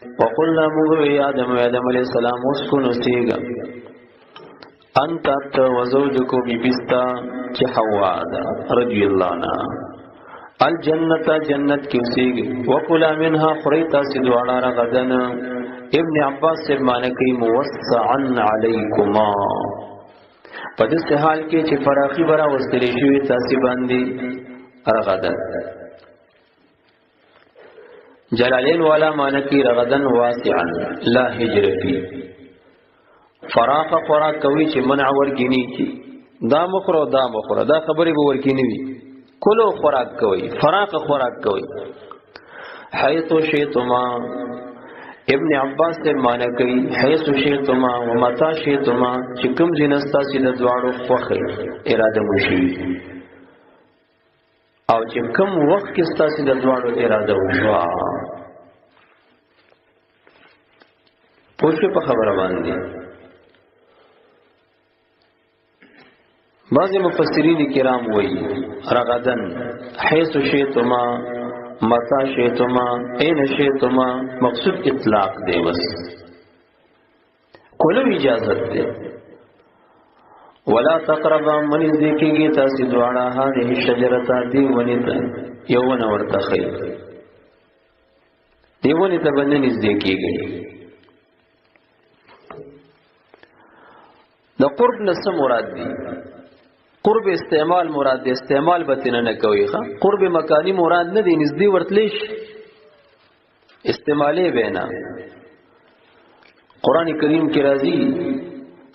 وقلنا مغوی آدم علیہ السلام اسکن استیگا انت وزوجکو بیبستا چی حوا دا رضی اللہ عنہ الجنت جنت کی اسیگی وقلا منها خریتا سدوانا رغدن ابن عباس سے مانکی موسعا علیکما پدس حال کی چی فراخی برا وستریشوی تاسی باندی رغدن جلالین والا مانکی رغدن واسعا لا حجر فی فراخ خوراک کوي چې منع ورګینی کی دا مخرو دا خبرې به ورګینی وي کلو خوراک کوي فراخ خوراک کوي حیث شئتما ابن عباس سے معنی کوي حیث شئتما ومتا شئتما چې کوم جنستا چې د دواړو خوخه اراده وشي او چې کوم وخت کې ستاسو د دواړو اراده وشوا پوښتنه په خبره باندې بعض مفسرین کرام وایي رغدن حيث شئتما متى شئتما اين شئتما مقصود اطلاق دی بس کولو اجازت دی ولا تقربا من ذکیږي تاسو دواړه هغه شجرته دی ونیته یو ونه ورته خی دی ونیته باندې نږدې د قرب نسم مراد دی قرب استعمال مراد دی استعمال بتنه نه کوي ښا قرب مکانی مراد نه دی نږدې ورتلیش استعماله بینا قران کریم کې راځي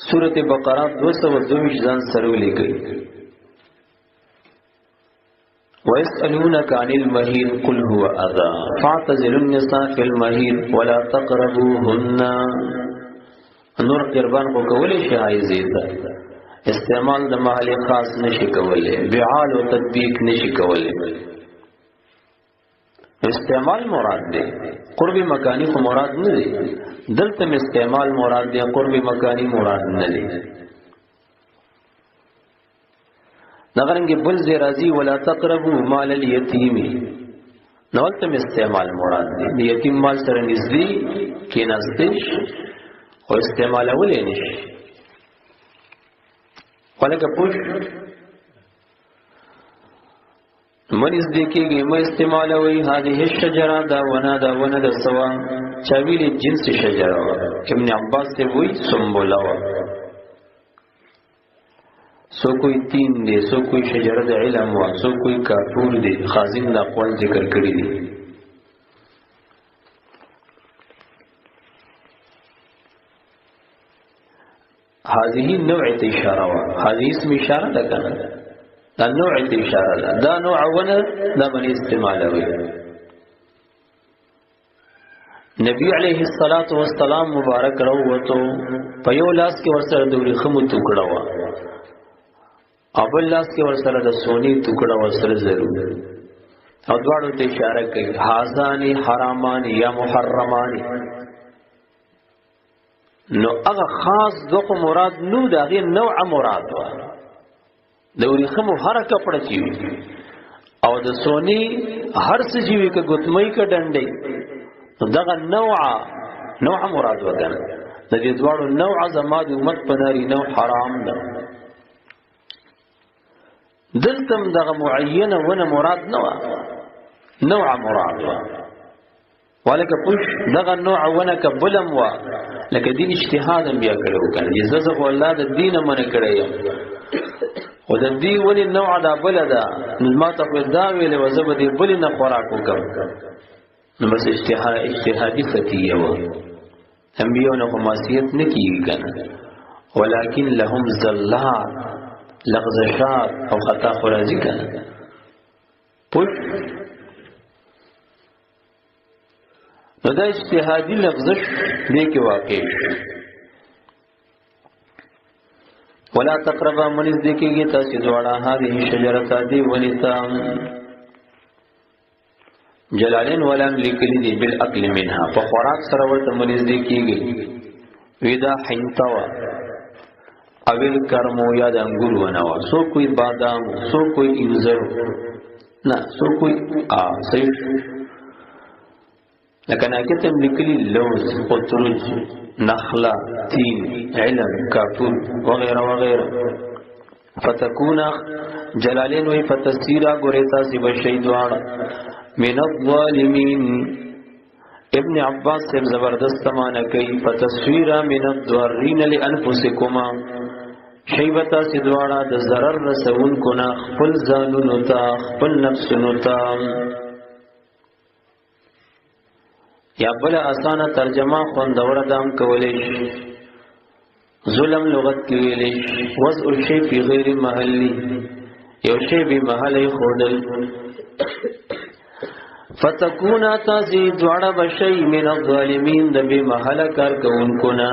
سورۃ بقرہ 222 ځان سره لیکي وَيَسْأَلُونَكَ عَنِ الْمَحِيضِ قُلْ هُوَ أَذًى فَاعْتَزِلُوا النِّسَاءَ فِي الْمَحِيضِ وَلَا تَقْرَبُوهُنَّ نور قربان کو کولې شایزه ده استعمال د محل خاص نشي کولې بعال او تطبیق نشي کولې استعمال مراد دی قرب مکانی خو مراد نه دی دلته استعمال مراد دی قرب مکانی مراد نه دی نغرنګ بل زی راضی ولا تقربوا مال الیتیم نولته استعمال مراد دی یتیم مال سره نږدې کیناستش او استعمال ولې نشي ولکه پوښ منځ دې کېږي مې استعمال وي هذه الشجره دا ونه د سوا چاویل جنس شجره ابن عباس ته وایي سنبولا سو کوئی تین دے سو کوئی شجره د علم وا سو کوئی کافور دے خازن د اقوال ذکر کړی دي هذه نوع اشاره وا هذه اسم اشاره ده کنه دا نوع اشاره ده دا نوع ونه دا باندې استعمال وي نبی علیہ الصلوۃ والسلام مبارک راوته په یو لاس کې ورسره د ورخمو ټوکړه وا اول لاس کې ورسره د سونی ټوکړه ورسره ضرور او دواړو ته اشاره کوي هاذان حرامان یا محرمان نو هغه خاص دغه مراد نو دغه نوع مراد و د ورخمو حرکت پړ چی او د سونی هر څه جیوی ک ګتمای ک ډنډې دغه نوع مراد وګڼه د دې دواړو نوع زما د امت پناري نو حرام ده دلتم دغه معینه ونه مراد نوع مراد ولکه پوش دغه نوع ونه کبلم وا لکه دین اجتهاد بیا کړو کنه جزازه الله د دین من کړی او د دې ولې نوع دا بل ده ما ته دا ویل وزب دې بل نه خوراک وکم نو بس اجتهادی فتیه و انبیاء نه معصیت نه کیږي کنه ولکن لهم زلات لغزشات او خطا خرازی کنه پوش نو دا اجتهادی لغزش دې کې واقع ولا تقربا من ذکیږي تاسو دواړه هذه شجره دی ونیتا جلالین ولم لیکلی دی بالاکل منها په خوراک سره ورته من ذکیږي ودا حنتوا اویل کرمو یا د انګور وناوا سو کوئی بادام سو کوئی انځر نه سو کوئی صحیح لکه ناکتم لکلی لوز قطرج نخلا تین علم کافور وغیرہ وغیرہ فتکون جلالین وی فتصویرہ گوریتا سی بشی دوارا من الظالمین ابن عباس سے زبردست مانا کئی فتصویرہ من الضارین لانفسکما شیبتا سی دوارا د ضرر رسون کنا خپل ځانونو ته خپل نفسونو ته یا بل آسانه ترجمه خوندور دام کولیش ظلم لغت کی ویلیش وضع الشی فی غیر محلی یو شی بی محلی خودل فتکونا تازی دوڑا بشی من الظالمین دبی محل کار کون کنا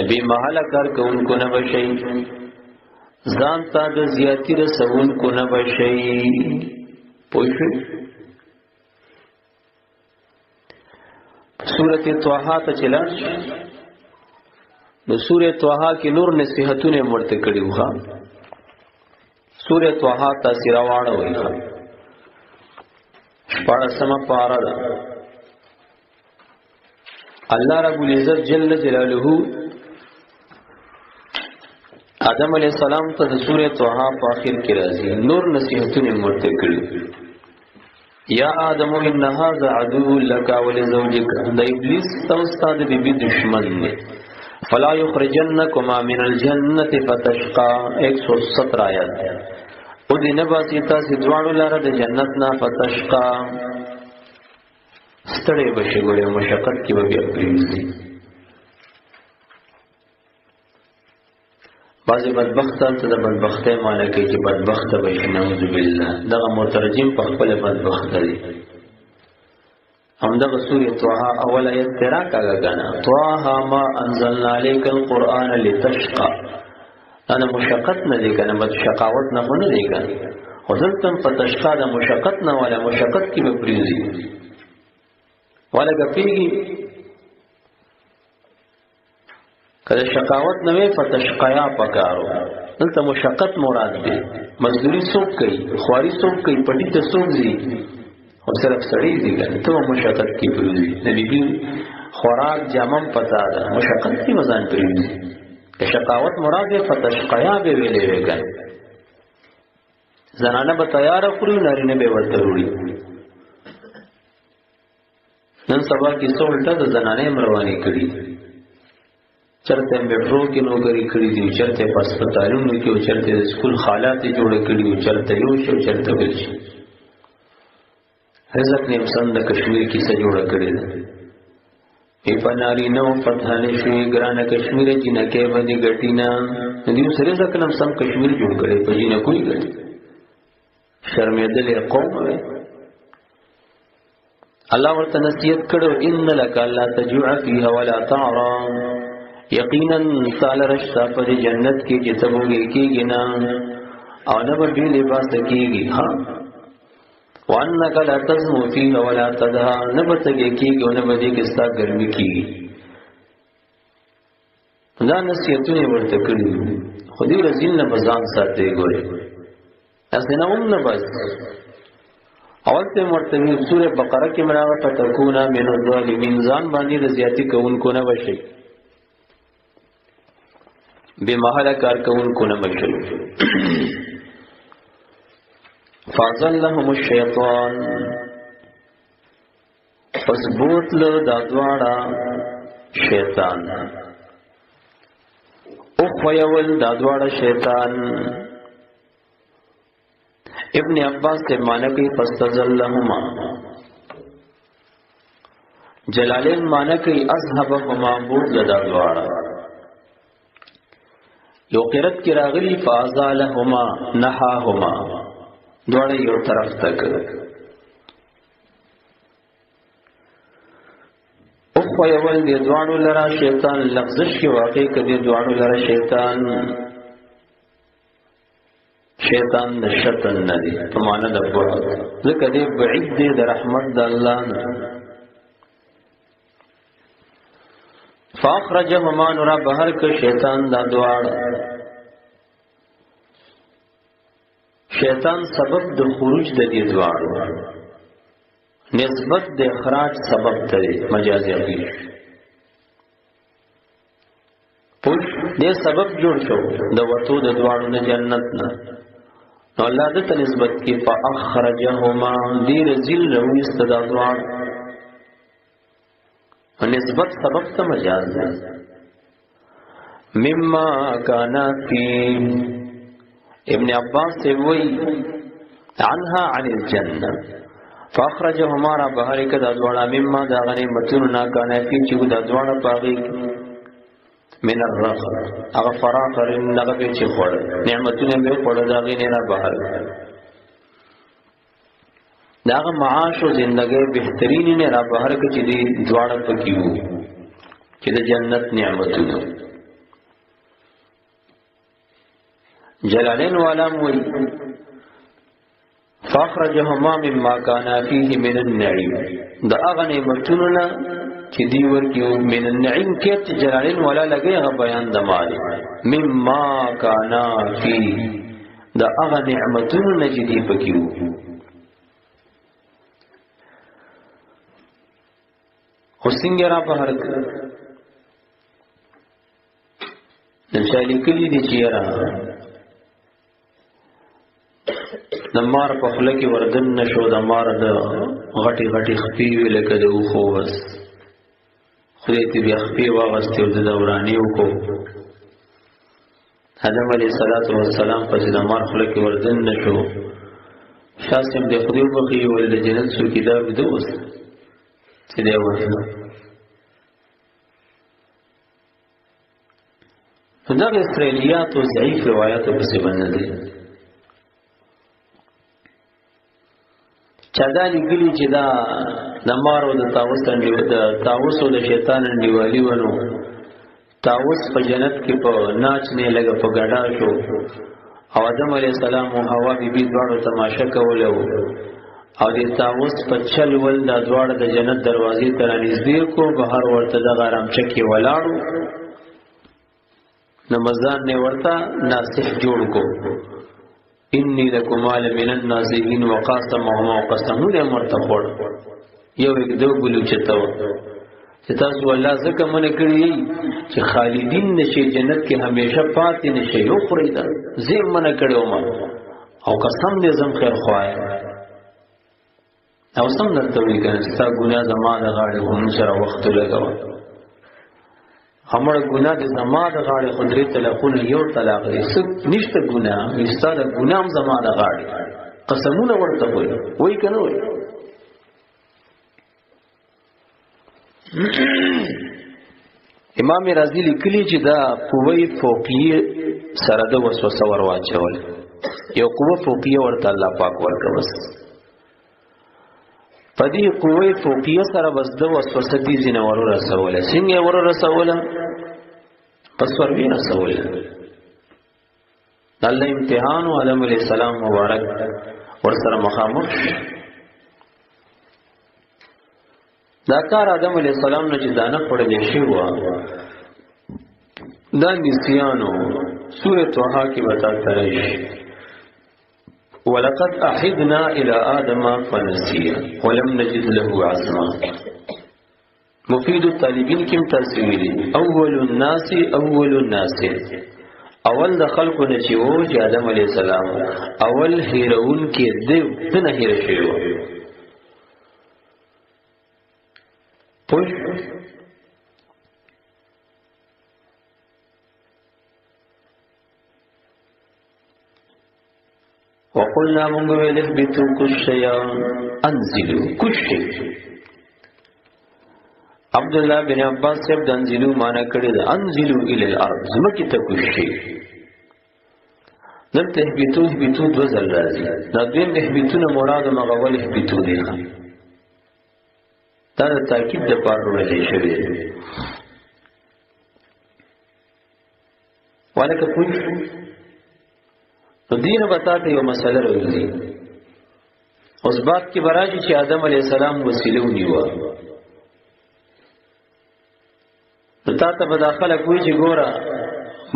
نبی محل کار کون کنا بشی زانتا د زیاتی رسون کنا بشی پوشوی سورت طه ته چلان نو سورت طه کې نور نصیحتونه مرته کړي وها سورت طه تاثیر واړه وایي پړه سم پارا الله رب العزت جل جلاله آدم علیہ السلام ته سورت طه په اخر کې راځي نور نصیحتونه مرته کړي یا آدم ان هذا عدو لك ولزوجك د ابلیس تو استاد بی دشمن نے فلا یخرجنکما من الجنه فتشقى 117 آیات او دین باسیتا سیدوانو لاره د جنت نه فتشقى ستړي بشي ګوره مشقت کی به پریږدي بعضی بدبختان ته د بدبختۍ معنی کوي چې بدبخت به نعوذ بالله دغه مترجم په خپل بدبخت دی همدغه سورې طه اول آیت تیرا کاغه غانا طه ما انزلنا عليك القرآن لتشقى انا مشقت نه دی کنه بد شقاوت نه نه دی کنه حضرتم فتشقى د مشقت نه ولا مشقت کی به پریزي ولا غفيږي کله شقاوت نوې فتشقیا پکارو دلته مشقت مراد دی مزدوری څوک کوي خواري څوک کوي پټی ته څوک دی او صرف سړی دی کنه ته مشقت کی پروزي نبی بي خوراک جامم پتا ده مشقت کی مزان پروزي که شقاوت مراد دی فتشقیا به ویلې وکړي زنانه به تیار خوري نارینه به ورته وړي نن سبا کې څو الټه د زنانه مروانی کړي چرته میټرو کې نوکری کړی دي چرته هسپتالونو کې او چرته سکول حالات جوړ کړی او چرته یو شو چرته بل شي رزق نه انسان د کشمیر کې څه جوړ کړی دی په ناری نو فتحانه شوی ګرانه کشمیر جنہ کې باندې ګټینا دې سره رزق نه سم کشمیر جوړ کړی په جنہ کوئی ګټي شرمېدل قوم الله ورته نصیحت کړو ان لک لا تجوع فيها ولا تعرى یقینا تعالی رشتہ پر جنت کی جتبوگی کی گنا او نبا بھی لباس کی گی ہاں وانکا لا تزمو فیها ولا تدہا نبا تگی کی گی و نبا دی کستا گرمی کی گی دا نصیحتونی ورتکڑی خودی رزیل نبزان ساتے گوئے ایسے نا نباز اول تے مرتبی سور بقرہ کی مناغ فتکونا من الظالمین زان بانی رضیاتی کون کو نبشی بے محل کار کون کو نبشل فازلهم الشیطان پس بوتل دادواڑا شیطان اخویول دادواڑا شیطان ابن عباس سے معنی کی فاستزلهما جلالین معنی کی اصحابهما بوتل دادواڑا یو قرت کی راغلی فازالهما نحاهما دوڑے یو طرف تک اخو یول دی دوانو لرا شیطان لفظش کی واقعی کدی دوانو لرا شیطان نشتن ندی تمانا دبوعد ذکر دی بعید دی در رحمت دا اللہ نا فاخرجهما نورا بہر که شیطان دا دوار شیطان سبب د خروج د دې دوار نسبت د اخراج سبب ته مجازي غیر پوش دې سبب جوړ شو د وتو د دواړو د جنت نه نو الله د نسبت کې فاخرجهما دې رزل نو استدا دواړو نسبت سبب ته مجاز ده مما کانا فی ابن عباس سے وی عنها عن الجنه فاخرجهما را بهر کدا دواړه مما دا غنی متون نا کانا فی چې دا دواړه پاغي من الرغب اغه فراغ رنغه به چې خور نعمتونه به خور دا غي نه را بهر داغه معاش او زندګي بهترین نه را بهر کې چې دی دواړه پکيو چې د جنت نعمتونه جلالین والا موي فاخرجهما مما كان فيه من النعيم دا اغه نعمتونه چې دی ورکیو من النعيم کې چې جلالین والا لګي غ بیان د مال مما كان فيه دا اغه نعمتونه چې دی پکيو حسینګ را په هر نشالی کلی دي چیرې د مار په خله کې وردن نشو د مار د غټي غټي خپي لکه د خو بس خدای دې بیا خپي واغستې او د دوراني وکړو آدم علیه السلام په د مار خله کې وردن نشو شاسم دې خدای وبخي ول د جنت سو کتاب دوس چې دی وایي دا اسرائیلیات او ضعیف روایت په څه باندې دي چدا لګلی چې دا د مارو د تاوس او د شیطان نیوالی ونو تاوس په جنت کې په ناچ نه لګه په ګډا شو او آدم علیه السلام او حوا بیبي دواړو تماشا کوله او د تاوس په چل ول د دواړو د جنت دروازې ته نږدې کو بهر ورته د غرام چکی ولاړو نمازان نه ورته ناصح جوړ کو انی لکما لمن الناصحین وقاسمهما وقسموا مرتقور یو یک دو ګلو چتاو چې تاسو الله زکه مونږ کړی چې خالدین نشي جنت کې همیشه پاتې نشي یو خریدا زم مونږ کړو ما او قسم دې زم خیر خوای او سم درته وی کنه چې تا ګناه زمانه غاړه هم سره وخت لګاو همړ ګناه د زمانه غاړه قدرت تلقون یو طلاق دې څه نشته ګناه مستاده ګناه زمانه غاړه قسمونه ورته وای کنه وای امام رازی لیکلی چې دا قوی فوقیه سره د وسوسه ور واچول یو قوه فوقیه ورته الله پاک ورکوس پدې قوی فوقیه سره بس د وسوسه دي زنه ور رسول څنګه ور رسول پس ور وی رسول الله امتحان او آدم علیہ السلام مبارک ور سره مخامخ دا کار آدم علیہ السلام نه چې دانه پړلې شي وا دا نسیانو سورۃ طه کې وتا راشي ولقد احدنا الى ادم فنسي ولم نجد له عزما مفید الطالبین کې تفسیری اول الناس اول د خلقو نه چې وو چې آدم علیہ السلام اول هیرون کې د نه هیر شي پوش وقلنا من قبل اهبطوا كشيا انزلوا كشي عبد الله بن عباس صاحب انزلوا معنا کړی دا انزلوا الى الارض زمکه ته کوشي دلته اهبطوا دو ځل راځي دا دویم اهبطونه مراد مغول اهبطوا دي دا د تاکید د پاره ولې شوی ولکه پوښ نو دین بتاته یو مسله راوځي اوس بات کې براشي چې آدم علی السلام وسیله ونیو نو تاسو په داخله کوی چې ګوره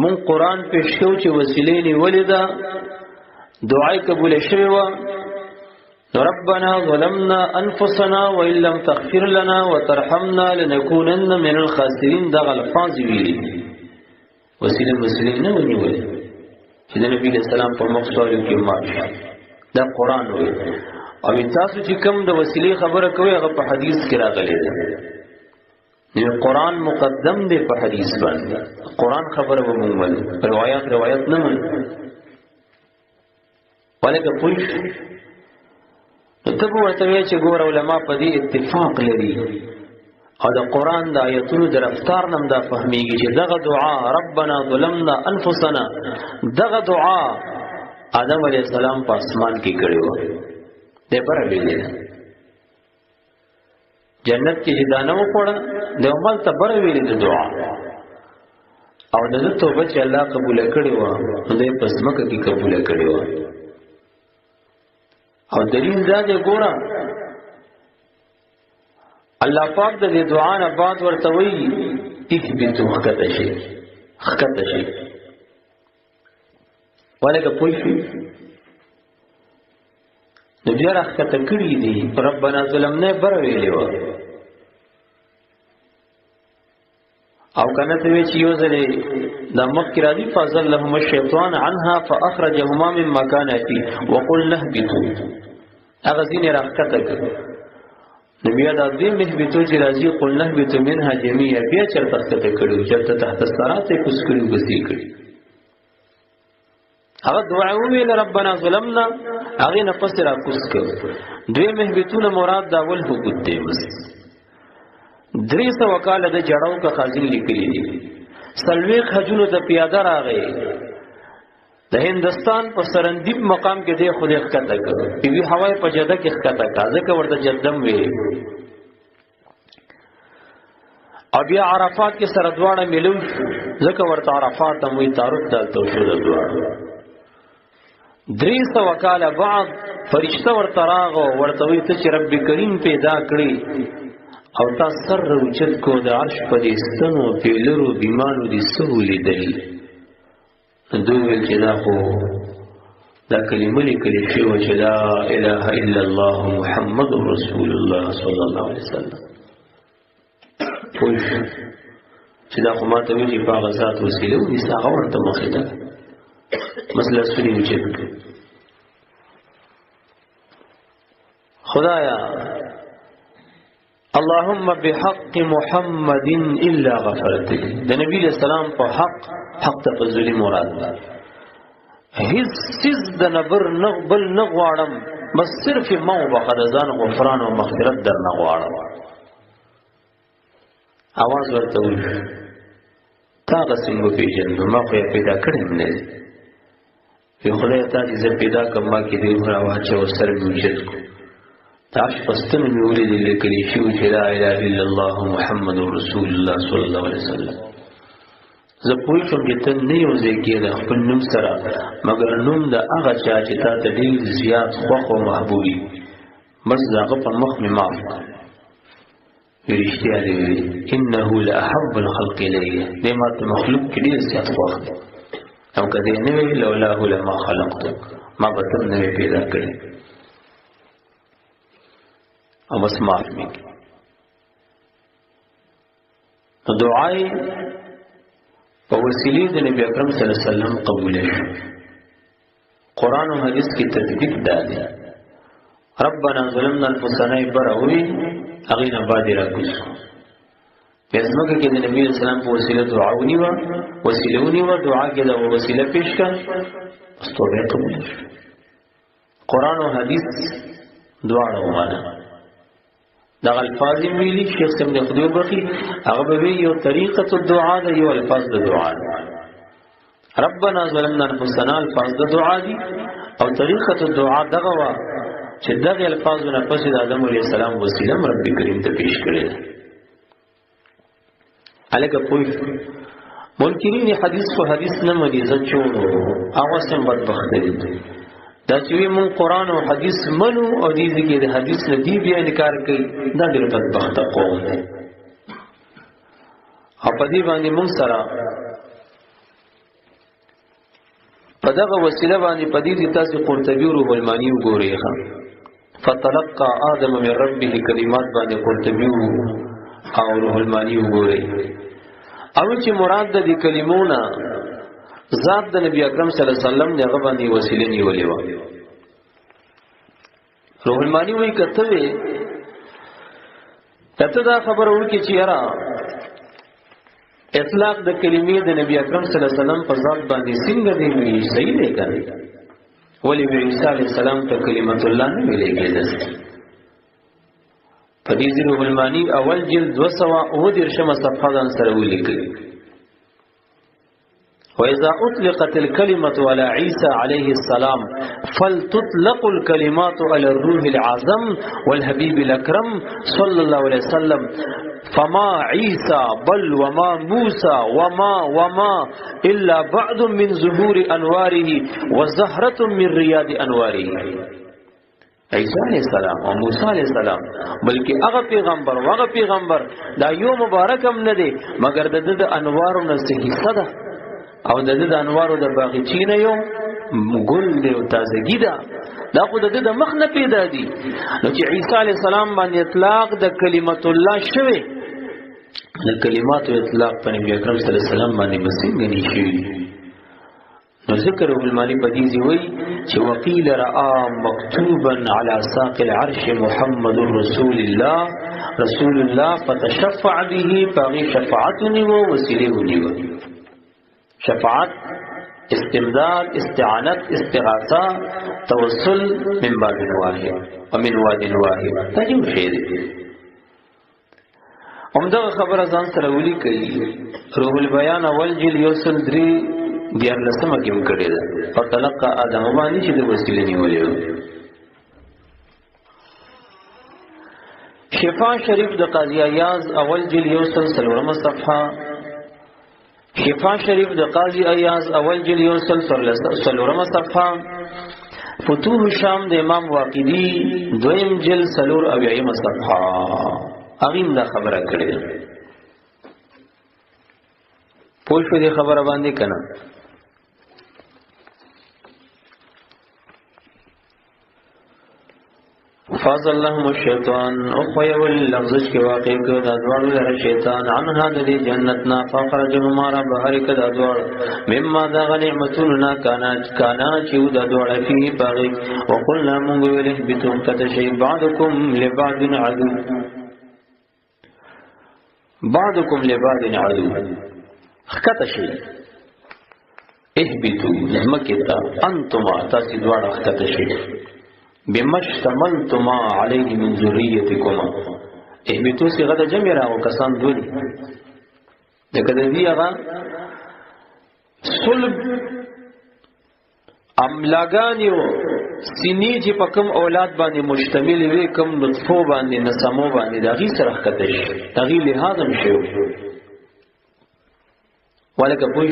مون قران پېښ کو چې وسیله نیولې ده دعای قبول شوی و ربنا ظلمنا انفسنا وان لم تغفر لنا وترحمنا لنكونن من الخاسرين. دغه الفاظ ویلي وسیله مسلم نه ونیول چې د نبی اسلام په مخصوصو کې ماشي دا قران وایي. او تاسو چې کوم د وسیله خبره کوي هغه په حدیث کې راغلي ده. نو قران مقدم دی په حدیث باندې. قران خبره ومنل روایت نه من ولکه پوښ ته ورته وی چې ګور علماء په دې اتفاق لري او د قران د آیتونو د رفتار نم دا فهميږي چې دغه دعا ربنا ظلمنا انفسنا دغه دعا آدم علیہ السلام په اسمان کې کړی و. دې پر ویلې جنت کې هدانه وکړه د عمل ته پر ویلې د دعا او د توبه چې الله قبول کړي و دې پس مکه کې قبول کړي و. او دلیل دا دی ګوره الله پاک د دې دعا نه بعد ورته وی اثبتو خکته شي ولکه پوښي نو بیا راخته کړی دی ربنا ظلمنا بر ویلې و او کنه ته وی چې یو ځلې د مکه را دي فضل لهم الشیطان عنها فاخرجهما مما كان فيه وقل اهبطوا هغه دین راخته کړ. نبی دا دې مهبتو چې راځي قل اهبطوا منها جميعا بیا چرته تخته کړو چرته تحت الصراط کوس کړو بسې کړی. هغه دعا ویل ربنا ظلمنا هغه نه پس را کوس کړ. دوی مهبتونه مراد دا ول حقوق دی بس 300 وکاله د جړاو کا خازن لیکلي دي. سلويخ حجونو ته پیاده راغی د هندستان په سرندیب مقام کې دی خو دې ښکته کړ وی هوای په جده کې ښکته کا ځکه ورته جدم وی او بیا عرفات کې سره دواړه ملو ځکه ورته عرفات هم وی تعارف دالته شو د دواړو 300 وکاله بعد فرشتہ ورته راغو ورته وی ته چې رب کریم پیدا کړی او تا سر روچت کو د عرش په دې ستنو پیلرو بیمانو دي سهولې دلی دوی چې دا خو دا کلمه لیکلې شوی چې لا اله الا الله محمد رسول الله صلی الله علیه وسلم پوه چې دا خو ماته وی چې په غزات وسیله ونی ساغه ورته مخې ده مسله سوري وچې خدایا اللهم بحق محمد الا غفرت لي د نبی اسلام په حق تفضلی مراد ده هیڅ چیز د نبر نغبل نغواړم بس صرف ما وبخد ځان غفران او مغفرت در نغواړم. आवाज ورته وي تا غسنګ پیژنه ما خو پیدا کړم نه یو خدای ته چې پیدا کما کې دی غوا واچو سره موجود کو تاش پستن میولې دې لیکلي شو چې لا اله الا الله محمد رسول الله صلی الله علیه وسلم. زه پوه شوم چې ته نه یو ځای کې د خپل نوم سره مګر نوم د هغه چا چې تا ته ډېر زیات خوښ او محبوبي بس دغه په مخ مې معاف کړ. رښتیا دی انه لاحب الخلق الیه دې ما ته مخلوق کې ډېر زیات خوښ دی او کله نه وی لولاه لما خلقتک ما به ته نه پیدا کړی او بس معاف می دعای په وسیله د نبی اکرم صلی الله علیه وسلم قبول شي. قران او حدیث کی تطبیق ده. ربنا ظلمنا انفسنا بروي اغینا بادر کوس پسمکه کې د نبی اسلام په وسیله دعا ونیو دعا کې د وسیله پیش کړ استوبه قبول شي. قران او حدیث دعا ومانه دا الفاظ ویلي شیخ سم د خدای برخي هغه به یو طریقه الدعاء ده یو الفاظ د دعا ربنا ظلمنا انفسنا الفاظ د دعا دي او طریقه الدعاء دغه وا چې دغه الفاظ نه پس د آدم علیه السلام وسیله رب کریم ته پیش کړي. الګه پوښ منکرین حدیث او حدیث نه مدي ځچونو هغه سم بدبخت دي دا چې مون قران او حدیث منو او دې کې د حدیث نه دی بیا انکار کوي دا ډېر بدبخت قوم دی. او په دې باندې مون سره په دغه وسیله باندې په دې تاسو قرطبی او روح المانی وګورئ ښا فتلقى آدم من ربه کلمات باندې قرطبي او روح المانی وګوري. او چې مراد د دې کلمونه ذات د نبی اکرم صلی الله علیه وسلم دغه باندې وسیله نیولې و. روح المانی وی کته دا خبر ورکړي چې یاره اطلاق د کلمې د نبی اکرم صلی الله علیه وسلم په ذات باندې څنګه دی وی صحیح دی کنه؟ ولی عیسی علیہ السلام ته کلمت الله نه ویلې کېده. په دې روح المانی اول جلد 219 صفحه ځان سره ولیکي. وإذا أطلقت الكلمة على عيسى عليه السلام فلتطلق الكلمات على الروح العظم والحبيب الأكرم صلى الله عليه وسلم فما عيسى بل وما موسى وما إلا بعض من ظهور أنواره وزهرة من رياض أنواره. عیسی علیہ السلام او موسی علیہ السلام بلکې هغه پیغمبر دا یو مبارک هم نه دی مگر د انوارو نه حصہ ده او د انوارو د باغچې نه یو ګل دی او تازگی ده. دا خو د مخ نه پیدا دي. نو چې عیسی علیہ السلام باندې اطلاق د کلمت الله شوی د کلماتو اطلاق په نبی اکرم صلی الله علیه وسلم باندې مسنګ نشي. نو ذکر المانی بدیزی وی چې وقیل رآ مکتوبا علی ساق العرش محمد رسول الله فتشفع به فغی شفاعتنی و وسیلهنی و شفاعت استمداد استعانت استغاثہ توسل من باب واحد ومن واد واحد تجو شی دی. همدغه خبره ځان سره ولیکي. روح البیان اول جل یوسل 3 دیار لسمه کې وکړي ده. فتلقى آدم باندې چې د وسیله نیولې. شفا شریف د قاضی ایاز اول جل یوسل 3 صفحه. شفا شریف د قاضی ایاز اول جل یوسل 3 صفحه. فتوح شام د امام واقدی دویم جل 3 صفحه. اغیم دا خبره کړې. پوه شو دې خبره باندې کنه. فاز اللهم الشیطان او خویو اللغزش کی واقع که دادوار لر شیطان عنها دلی جنتنا فاقرجهما را بحر که دادوار مما داغ نعمتوننا کانا چیو دادوار فيه باغی وقلنا منگو ولیه بتون کتشی بعضکم لبعض عدو خکتشی احبتو نحمکتا انتما تاسی دوار خکتشی بمشتملتما علیه من ذریتکما. احبتو صیغه د جمع راو کسان دوی دغه دی هغه صلب املاګانیو سینې چې په کوم اولاد باندې مشتمل وي کوم نطفو باندې نسمو باندې دغه سره کته شي دغه لحاظم شي ولکه پوښ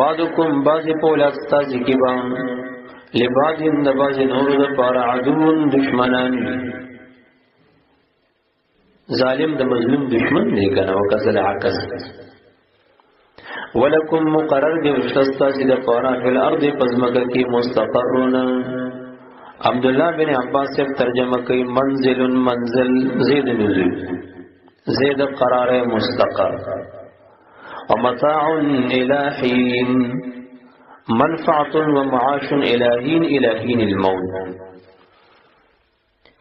بعضکم بعض په اولاد تاسو کې باندې لبادین دباز نور د پار عدوون دشمنان ظالم د مظلوم دشمن دی کنه وکسل عکس ولکم مقرر دی وشتستا چې د پار فل ارض پزمکه کې مستقرون. عبد الله بن عباس سے ترجمه کوي منزل زید نزول زید قرار مستقر ومتاع الہین منفعة ومعاش الہین الہین الموت.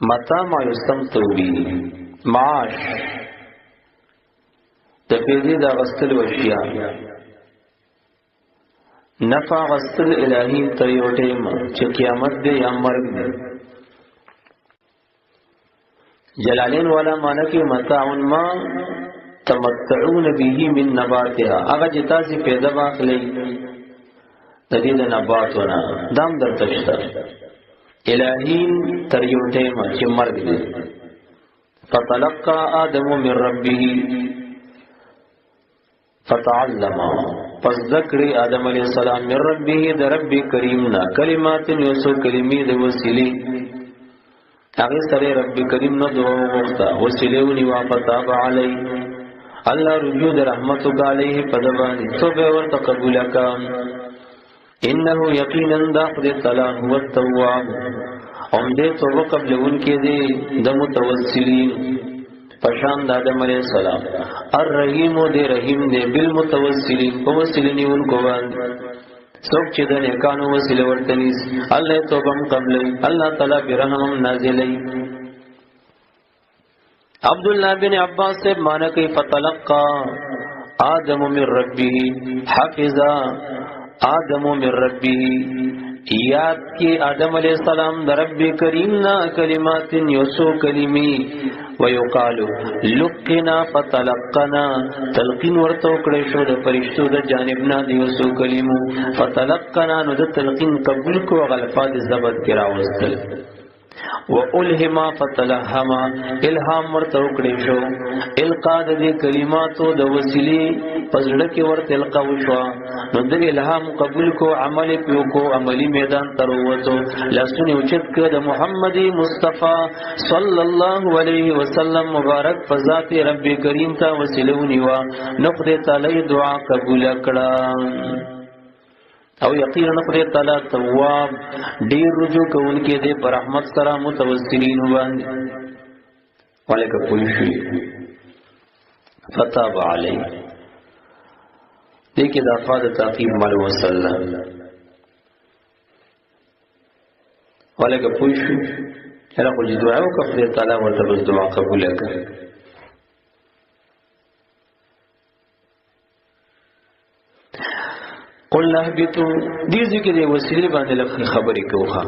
متاع ما یستمتع به معاش تفیدی دا غسل وشیاء نفع غسل الہین تریوٹیم چه قیامت دے یا مرگ دے. جلالین والا مانا کی متاع ما تمتعون به من نباتها اگا جتا سی پیدا باخلی تدید نباتونا دام در تشتا الہین تریوٹیم چه مرگ دے. فتلقى آدم من ربه فتعلم پس ذکر آدم علیہ السلام من ربه در رب کریمنا کلمات یوسو کلمی د وسیلی هغه سره رب کریم نو دعا وغوښته وسیلهونی وافتاب علی الله رجو د رحمتک علیه پدبانی توبه ورته قبول کړه انه یقینا ذا قد تعالی هو التواب هم دې توبه قبلون کې دي د متوسلین پشان د آدم علیہ السلام. الرحیم دې رحیم دې بالمتوسلین په وسیلنیون کو باندې څوک چې د نیکانو وسیله ورته نیسي الله توبه قبلې الله تعالی برحم نازلې. عبد الله بن عباس سے معنی کوي فتلقى آدم من ربه حفظ آدم من ربه یاد کی آدم علیہ السلام در رب کریم نا کلمات یوسو کلمی ویقال لقنا فتلقنا تلقین ورتو کړي شو د فرشتو د جانبنا د یوسو کلمو فتلقنا نو د تلقین قبول کو غلفات زبد کرا وستل والهما فتلهما الهام ورته کړي شو القا د کلماتو د وسیلې پزړه کې ورته القا وشو نو د الهام قبول کو عمل پیو کو عملی میدان تر وته لاسونه اوچت کړه د محمد مصطفی صلی الله علیه وسلم مبارک فذات رب کریم ته وسیله ونیوا نقد تعالی دعا قبول کړه او یقینا خدای تعالی تواب ډیر رجوع کوونکی دی پر رحمت سره متوسلین باندې ولکه پوښي فتاب علی دې کې د افاد تعقیب مال وسلم ولکه پوښي هله خو دعا وکړه خدای تعالی ورته بس دعا قبول کړي. قلنا اهبطوا دې ذکر وسیله باندې لفظ خبرې کوخه